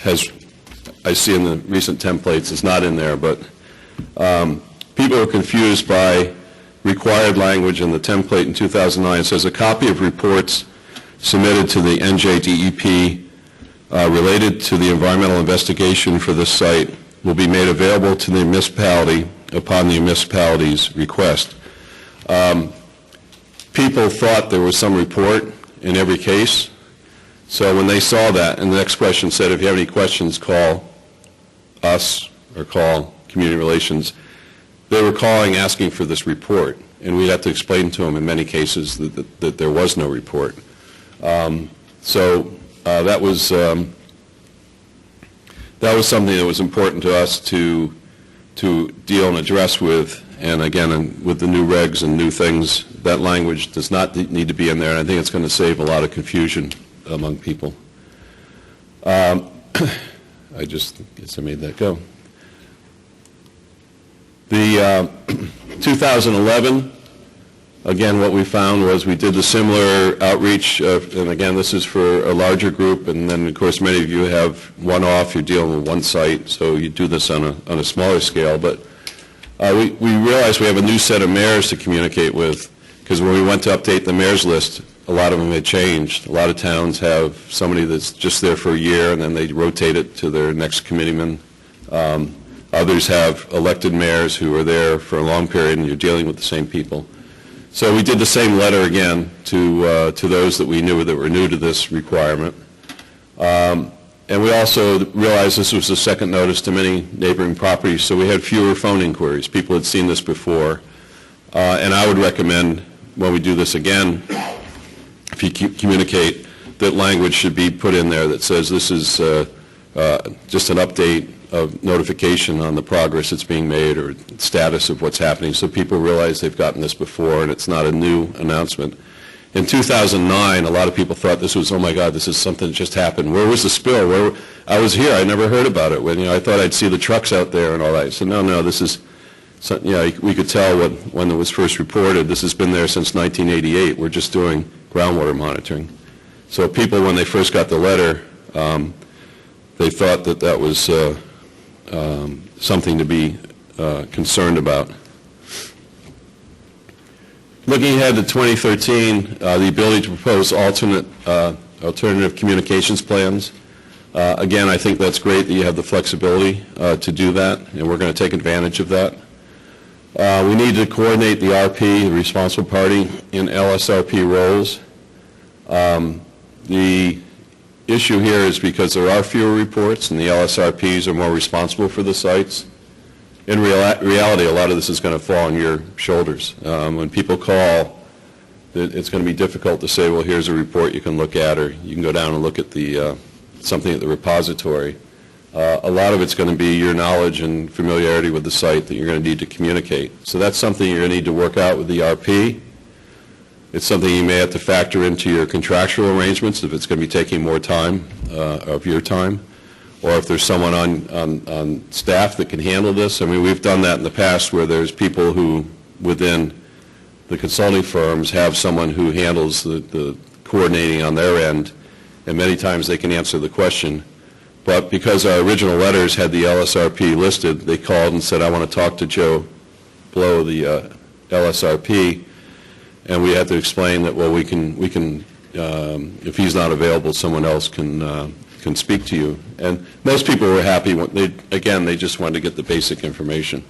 I see in the recent templates, is not in there, but people are confused by required language in the template in 2009. It says a copy of reports submitted to the NJDEP related to the environmental investigation for this site will be made available to the municipality upon the municipality's request. People thought there was some report in every case, so when they saw that, and the next question said, if you have any questions, call us or call Community Relations, they were calling asking for this report, and we had to explain to them in many cases that there was no report. That was something that was important to us to deal and address with, and again, with the new regs and new things, that language does not need to be in there, and I think it's going to save a lot of confusion among people. I guess I made that go. The 2011, again, what we found was we did the similar outreach, and again, this is for a larger group, and then, of course, many of you have one-off, you're dealing with one site, so you do this on a smaller scale, but we realized we have a new set of mayors to communicate with, because when we went to update the mayor's list, a lot of them had changed. A lot of towns have somebody that's just there for a year, and then they rotate it to their next committeeman. Others have elected mayors who are there for a long period, and you're dealing with the same people. So we did the same letter again to those that we knew that were new to this requirement. And we also realized this was the second notice to many neighboring properties, so we had fewer phone inquiries. People had seen this before. And I would recommend, when we do this again, if you communicate, that language should be put in there that says this is just an update of notification on the progress that's being made or status of what's happening, so people realize they've gotten this before and it's not a new announcement. In 2009, a lot of people thought this was, oh my God, this is something that just happened. Where was the spill? I was here, I never heard about it. When I thought I'd see the trucks out there and all that. So no, this is, we could tell when it was first reported. This has been there since 1988. We're just doing groundwater monitoring. So people, when they first got the letter, they thought that was something to be concerned about. Looking ahead to 2013, the ability to propose alternative communications plans. Again, I think that's great that you have the flexibility to do that, and we're going to take advantage of that. We need to coordinate the RP, the responsible party, in LSRP roles. The issue here is because there are fewer reports and the LSRPs are more responsible for the sites. In reality, a lot of this is going to fall on your shoulders. When people call, it's going to be difficult to say, well, here's a report you can look at, or you can go down and look at something at the repository. A lot of it's going to be your knowledge and familiarity with the site that you're going to need to communicate. So that's something you're going to need to work out with the RP. It's something you may have to factor into your contractual arrangements if it's going to be taking more time of your time, or if there's someone on staff that can handle this. I mean, we've done that in the past where there's people who, within the consulting firms, have someone who handles the coordinating on their end, and many times they can answer the question. But because our original letters had the LSRP listed, they called and said, I want to talk to Joe Blow, the LSRP, and we had to explain that, well, we can if he's not available, someone else can speak to you. And most people were happy. They just wanted to get the basic information.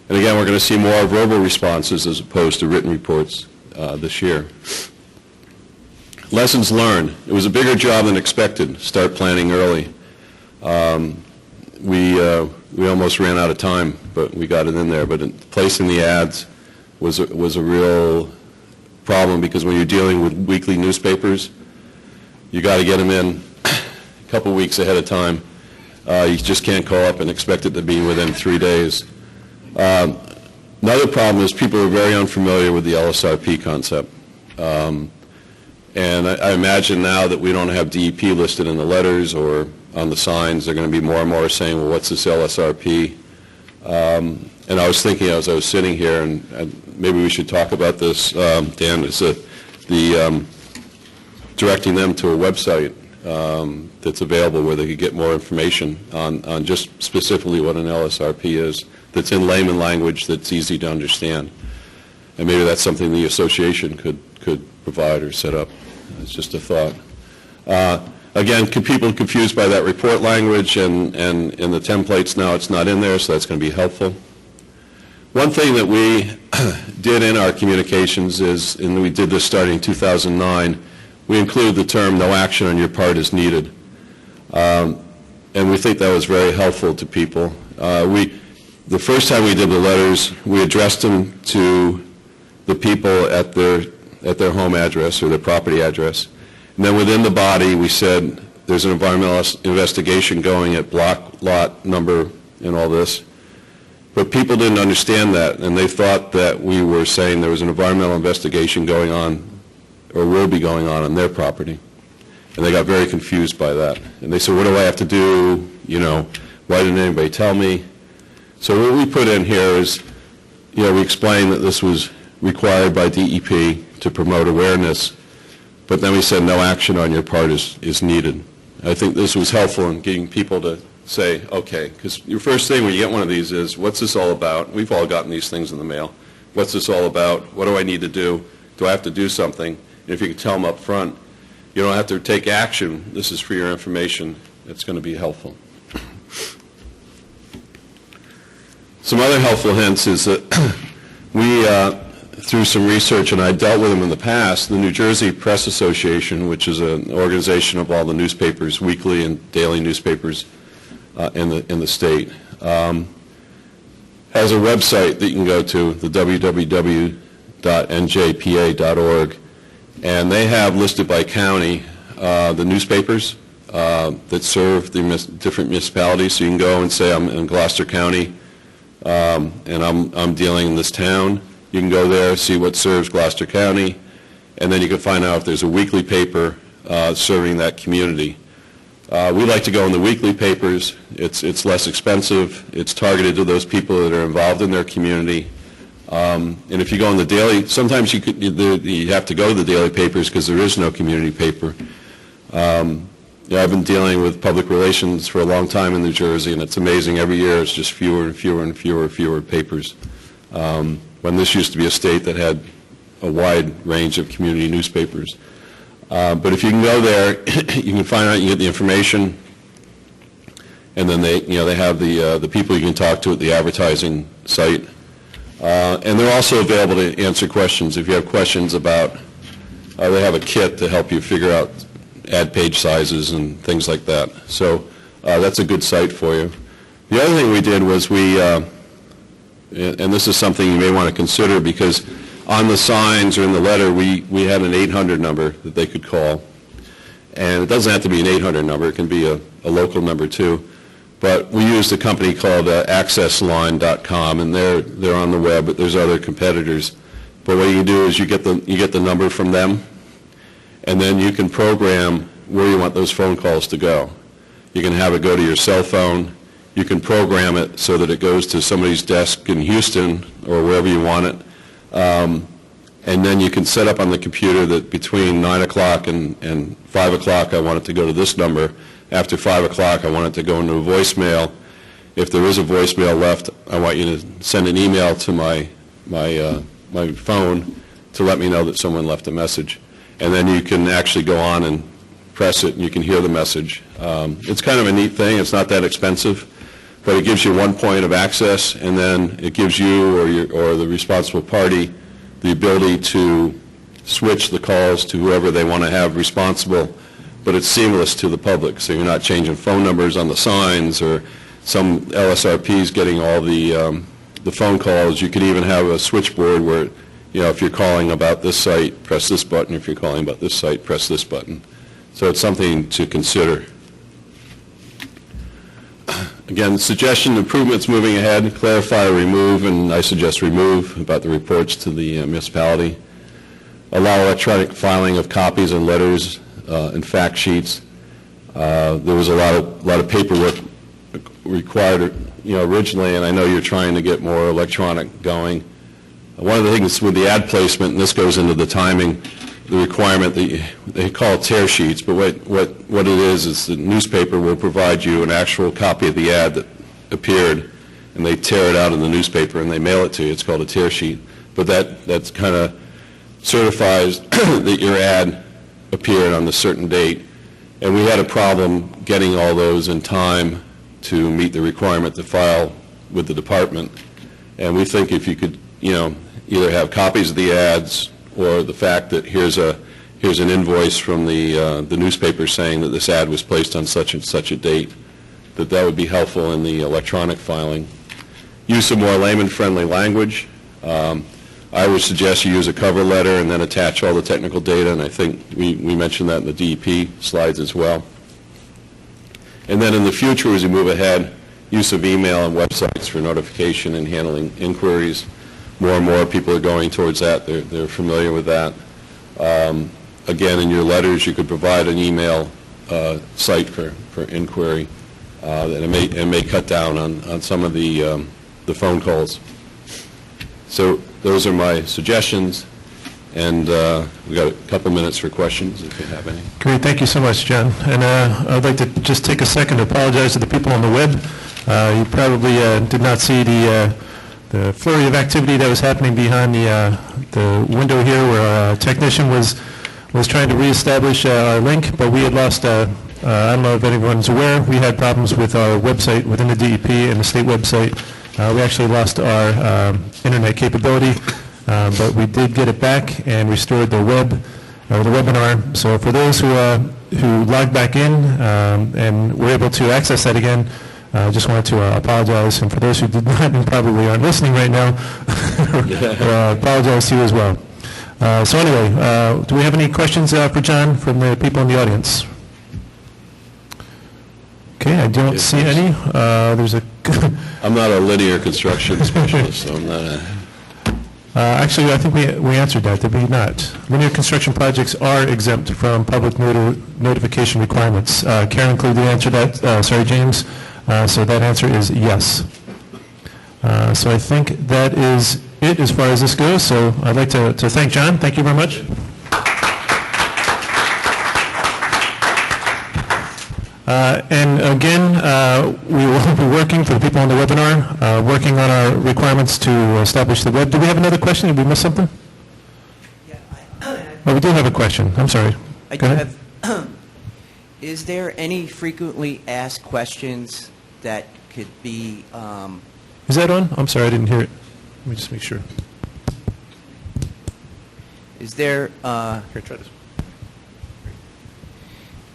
And again, we're going to see more verbal responses as opposed to written reports this year. Lessons learned. It was a bigger job than expected. Start planning early. We almost ran out of time, but we got it in there. But placing the ads was a real problem, because when you're dealing with weekly newspapers, you got to get them in a couple weeks ahead of time. You just can't call up and expect it to be within 3 days. Another problem is people are very unfamiliar with the LSRP concept. And I imagine now that we don't have DEP listed in the letters or on the signs, they're going to be more and more saying, well, what's this LSRP? And I was thinking as I was sitting here, and maybe we should talk about this, Dan, is the directing them to a website that's available where they could get more information on just specifically what an LSRP is, that's in layman language that's easy to understand. And maybe that's something the association could provide or set up. It's just a thought. Again, people confused by that report language, and in the templates now it's not in there, so that's going to be helpful. One thing that we did in our communications is, and we did this starting in 2009, we include the term "no action on your part is needed," and we think that was very helpful to people. The first time we did the letters, we addressed them to the people at their home address or their property address, and then within the body we said there's an environmental investigation going at block, lot, number, and all this. But people didn't understand that, and they thought that we were saying there was an environmental investigation going on or will be going on their property. And they got very confused by that. And they said, what do I have to do? You know, why didn't anybody tell me? So what we put in here is, you know, we explained that this was required by DEP to promote awareness, but then we said no action on your part is needed. I think this was helpful in getting people to say, okay, because your first thing when you get one of these is, what's this all about? We've all gotten these things in the mail. What's this all about? What do I need to do? Do I have to do something? And if you can tell them up front, you don't have to take action. This is for your information. It's going to be helpful. Some other helpful hints is that we, through some research, and I dealt with them in the past, the New Jersey Press Association, which is an organization of all the newspapers, weekly and daily newspapers in the state, has a website that you can go to, the www.njpa.org, and they have listed by county the newspapers that serve the different municipalities. So you can go and say, I'm in Gloucester County, and I'm dealing in this town. You can go there, see what serves Gloucester County, and then you can find out if there's a weekly paper serving that community. We like to go in the weekly papers. It's less expensive. It's targeted to those people that are involved in their community. And if you go in the daily, sometimes you have to go to the daily papers because there is no community paper. Yeah, I've been dealing with public relations for a long time in New Jersey, and it's amazing. Every year it's just fewer and fewer and fewer papers. When this used to be a state that had a wide range of community newspapers. But if you can go there, you can find out, you get the information, and then they have the people you can talk to at the advertising site. And they're also available to answer questions. If you have questions about, they have a kit to help you figure out ad page sizes and things like that. So that's a good site for you. The other thing we did was and this is something you may want to consider, because on the signs or in the letter we had an 800 number that they could call. And it doesn't have to be an 800 number. It can be a local number too. But we used a company called accessline.com, and they're on the web, but there's other competitors. But what you do is you get the number from them, and then you can program where you want those phone calls to go. You can have it go to your cell phone. You can program it so that it goes to somebody's desk in Houston or wherever you want it. And then you can set up on the computer that between 9 o'clock and 5 o'clock I want it to go to this number. After 5 o'clock I want it to go into a voicemail. If there is a voicemail left, I want you to send an email to my phone to let me know that someone left a message. And then you can actually go on and press it and you can hear the message. It's kind of a neat thing. It's not that expensive, but it gives you one point of access, and then it gives you or the responsible party the ability to switch the calls to whoever they want to have responsible, but it's seamless to the public, so you're not changing phone numbers on the signs or some LSRPs getting all the phone calls. You could even have a switchboard where, if you're calling about this site, press this button. If you're calling about this site, press this button. So it's something to consider. Again, suggestion improvements moving ahead, clarify or remove, and I suggest remove about the reports to the municipality. Allow electronic filing of copies and letters and fact sheets. There was a lot of paperwork required, originally, and I know you're trying to get more electronic going. One of the things with the ad placement, and this goes into the timing, the requirement that they call it tear sheets, but what it is the newspaper will provide you an actual copy of the ad that appeared, and they tear it out in the newspaper and they mail it to you. It's called a tear sheet. But that's kind of certifies that your ad appeared on a certain date. And we had a problem getting all those in time to meet the requirement to file with the department. And we think if you could, either have copies of the ads or the fact that here's an invoice from the newspaper saying that this ad was placed on such and such a date, that would be helpful in the electronic filing. Use some more layman-friendly language. I would suggest you use a cover letter and then attach all the technical data, and I think we mentioned that in the DEP slides as well. And then in the future, as we move ahead, use of email and websites for notification and handling inquiries. More and more people are going towards that. They're familiar with that. Again, in your letters, you could provide an email site for inquiry, and it may cut down on some of the phone calls. So those are my suggestions, and we've got a couple minutes for questions if you have any. Great, thank you so much, John. And I'd like to just take a second to apologize to the people on the web. You probably did not see the flurry of activity that was happening behind the window here, where our technician was trying to reestablish our link, but we had lost. I don't know if anyone's aware, we had problems with our website within the DEP and the state website. We actually lost our internet capability, but we did get it back and restored the webinar. So for those who logged back in and were able to access that again, I just wanted to apologize. And for those who did not and probably aren't listening right now, apologize to you as well. So anyway, do we have any questions for John from the people in the audience? Okay, I don't see any. There's a. I'm not a linear construction specialist, so I'm not actually, I think we answered that, did we not? Linear construction projects are exempt from public notification requirements. Karen clearly answered that. Sorry, James. So that answer is yes. So I think that is it as far as this goes. So I'd like to thank John. Thank you very much. And again, we will be working, for the people on the webinar, working on our requirements to establish the web. Do we have another question? Did we miss something? Yeah, Oh, we do have a question. I'm sorry. Go ahead. Is there any frequently asked questions that could be... Is that on? I'm sorry, I didn't hear it. Let me just make sure. Is there... Here, try this.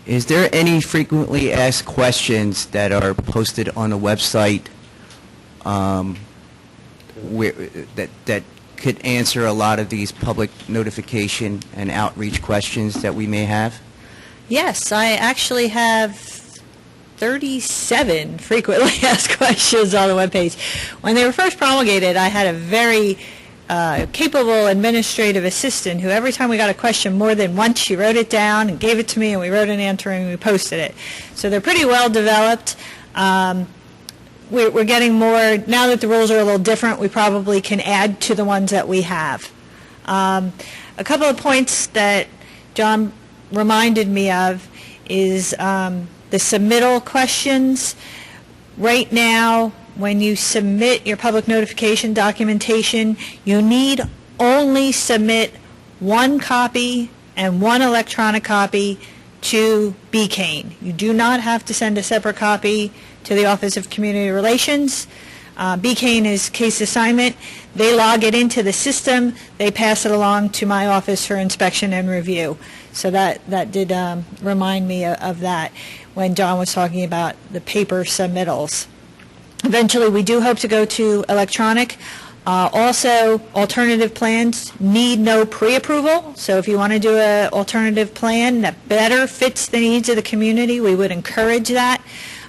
Is there any frequently asked questions that are posted on the website that could answer a lot of these public notification and outreach questions that we may have? Yes, I actually have 37 frequently asked questions on the webpage. When they were first promulgated, I had a very capable administrative assistant who every time we got a question more than once, she wrote it down and gave it to me, and we wrote an answer and we posted it. So they're pretty well developed. We're getting more, now that the rules are a little different, we probably can add to the ones that we have. A couple of points that John reminded me of is the submittal questions. Right now, when you submit your public notification documentation, you need only submit one copy and one electronic copy to BCANE. You do not have to send a separate copy to the Office of Community Relations. BCANE is case assignment. They log it into the system. They pass it along to my office for inspection and review. So that did remind me of that when John was talking about the paper submittals. Eventually, we do hope to go to electronic. Also, alternative plans need no pre-approval. So if you want to do an alternative plan that better fits the needs of the community, we would encourage that.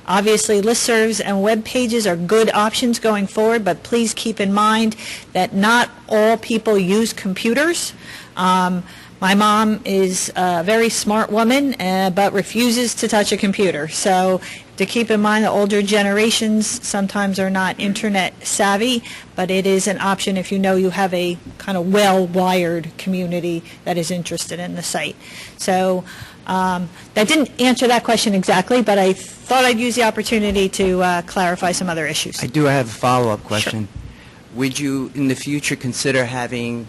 Obviously, listservs and web pages are good options going forward, but please keep in mind that not all people use computers. My My mom is a very smart woman, but refuses to touch a computer. So to keep in mind, the older generations sometimes are not internet savvy, but it is an option if you know you have a kind of well-wired community that is interested in the site. So that didn't answer that question exactly, but I thought I'd use the opportunity to clarify some other issues. I do have a follow-up question. Would you, in the future, consider having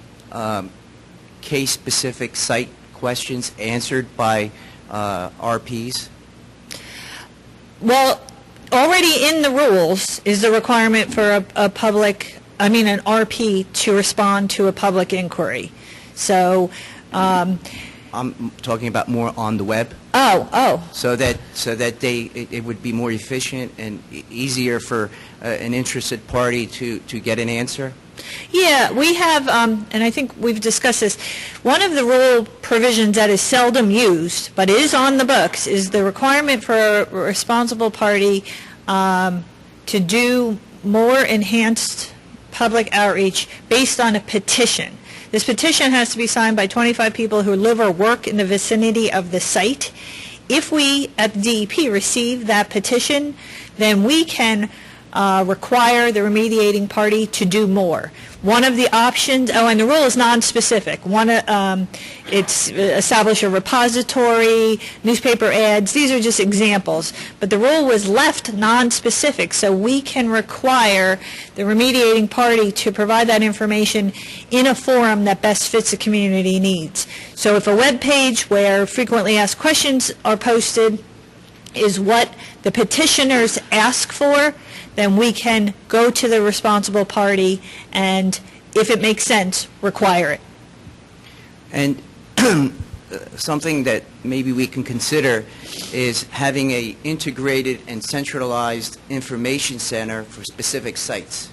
case-specific site questions answered by RPs? Well, already in the rules is the requirement for an RP to respond to a public inquiry. So, I'm talking about more on the web. oh. So that it would be more efficient and easier for an interested party to get an answer? Yeah, we have, and I think we've discussed this, one of the rule provisions that is seldom used, but is on the books, is the requirement for a responsible party to do more enhanced public outreach based on a petition. This petition has to be signed by 25 people who live or work in the vicinity of the site. If we at the DEP receive that petition, then we can require the remediating party to do more. One of the options, and the rule is non-specific. It's establish a repository, newspaper ads. These are just examples. But the rule was left non-specific, so we can require the remediating party to provide that information in a forum that best fits the community needs. So if a web page where frequently asked questions are posted is what the petitioners ask for, then we can go to the responsible party and, if it makes sense, require it. And something that maybe we can consider is having a integrated and centralized information center for specific sites.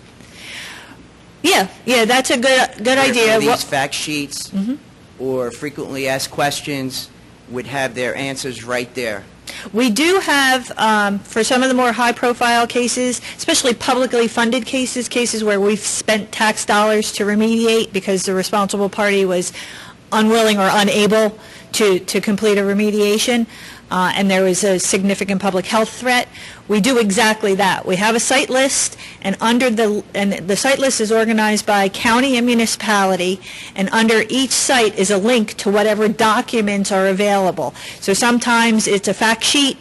Yeah, that's a good idea. These fact sheets or frequently asked questions would have their answers right there. We do have, for some of the more high-profile cases, especially publicly funded cases where we've spent tax dollars to remediate because the responsible party was unwilling or unable to complete a remediation, and there was a significant public health threat. We do exactly that. We have a site list, and the site list is organized by county and municipality, and under each site is a link to whatever documents are available. So sometimes it's a fact sheet,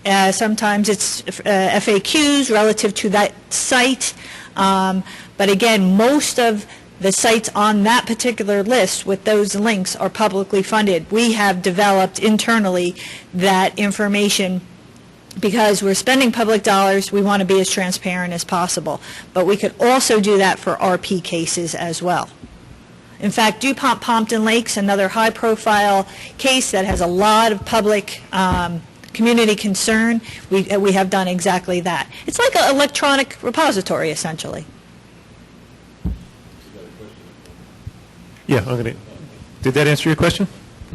sometimes it's FAQs relative to that site, but again, most of the sites on that particular list with those links are publicly funded. We have developed internally that information because we're spending public dollars. We want to be as transparent as possible. But we could also do that for RP cases as well. In fact, DuPont Pompton Lakes, another high-profile case that has a lot of public community concern, we have done exactly that. It's like an electronic repository, essentially. Yeah, did that answer your question?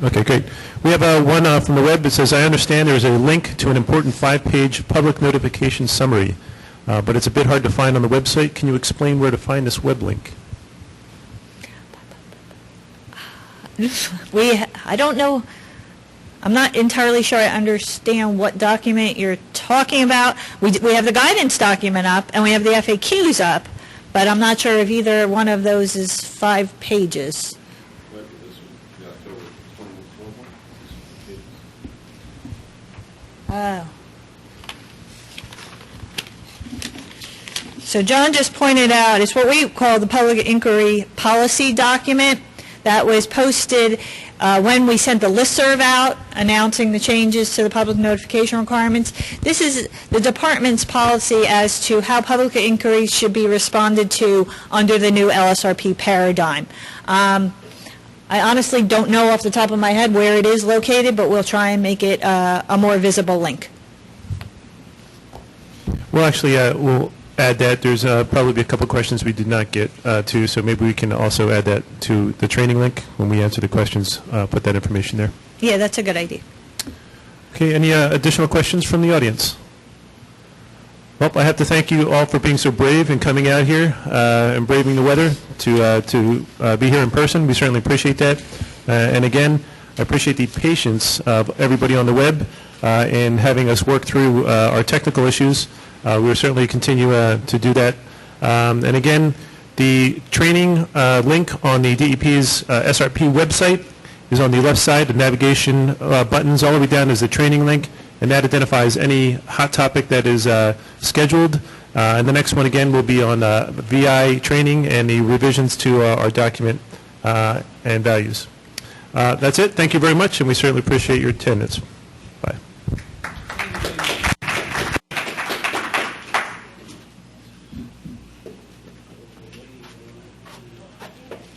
Okay, great. We have one from the web. It says, I understand there is a link to an important 5-page public notification summary, but it's a bit hard to find on the website. Can you explain where to find this web link? I don't know. I'm not entirely sure I understand what document you're talking about. We have the guidance document up, and we have the FAQs up, but I'm not sure if either one of those is 5 pages. Oh. So John just pointed out, it's what we call the public inquiry policy document that was posted when we sent the listserv out announcing the changes to the public notification requirements. This is the department's policy as to how public inquiries should be responded to under the new LSRP paradigm. I honestly don't know off the top of my head where it is located, but we'll try and make it a more visible link. Well, actually, we'll add that. There's probably a couple questions we did not get to, so maybe we can also add that to the training link when we answer the questions, put that information there. Yeah, that's a good idea. Okay, any additional questions from the audience? Well, I have to thank you all for being so brave and coming out here and braving the weather to be here in person. We certainly appreciate that. And again, I appreciate the patience of everybody on the web in having us work through our technical issues. We will certainly continue to do that. And again, the training link on the DEP's SRP website is on the left side. The navigation buttons all the way down is the training link, and that identifies any hot topic that is scheduled. And the next one, again, will be on VI training and the revisions to our document and values. That's it. Thank you very much, and we certainly appreciate your attendance. Bye.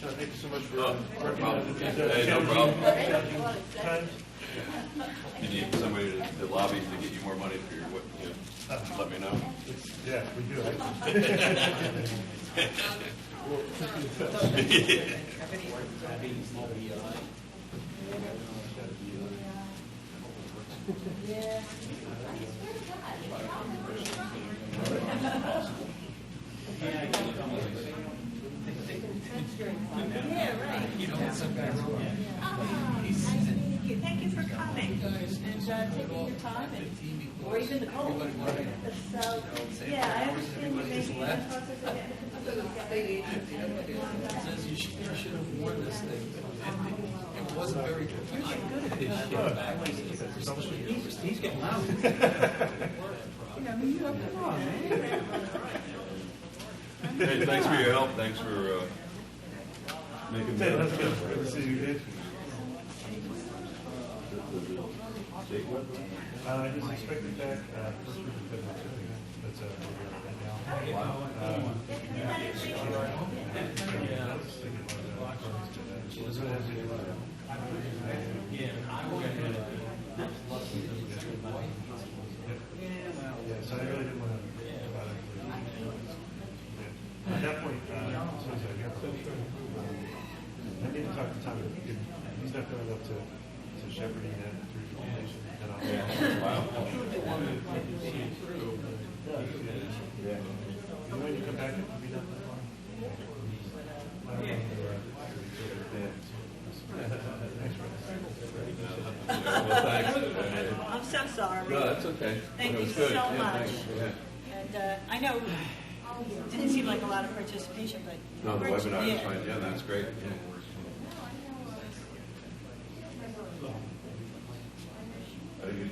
Thank you so much for No problem. You need somebody to lobby to get you more money for your, let me know. Yeah, we do. Thank you for coming and taking your time, or even the cold. So, yeah, I understand you're making that process again. You should have worn this thing. It wasn't very good. He's getting loud. Hey, thanks for your help. Thanks for making me. Good to see you guys. He's expected back first week of February. That's right now. Yeah, so I really didn't want to think about it. At that point, I need to talk to Tom. He's not going up to shepherding that through formation. When you come back, it'll be done. Well, thanks. I'm so sorry. No, that's okay. Thank It you was good. so Yeah, much. thanks. Yeah. And I know it didn't seem like a lot of participation, but No, the webinar yeah. is fine. Yeah, that's great. Yeah.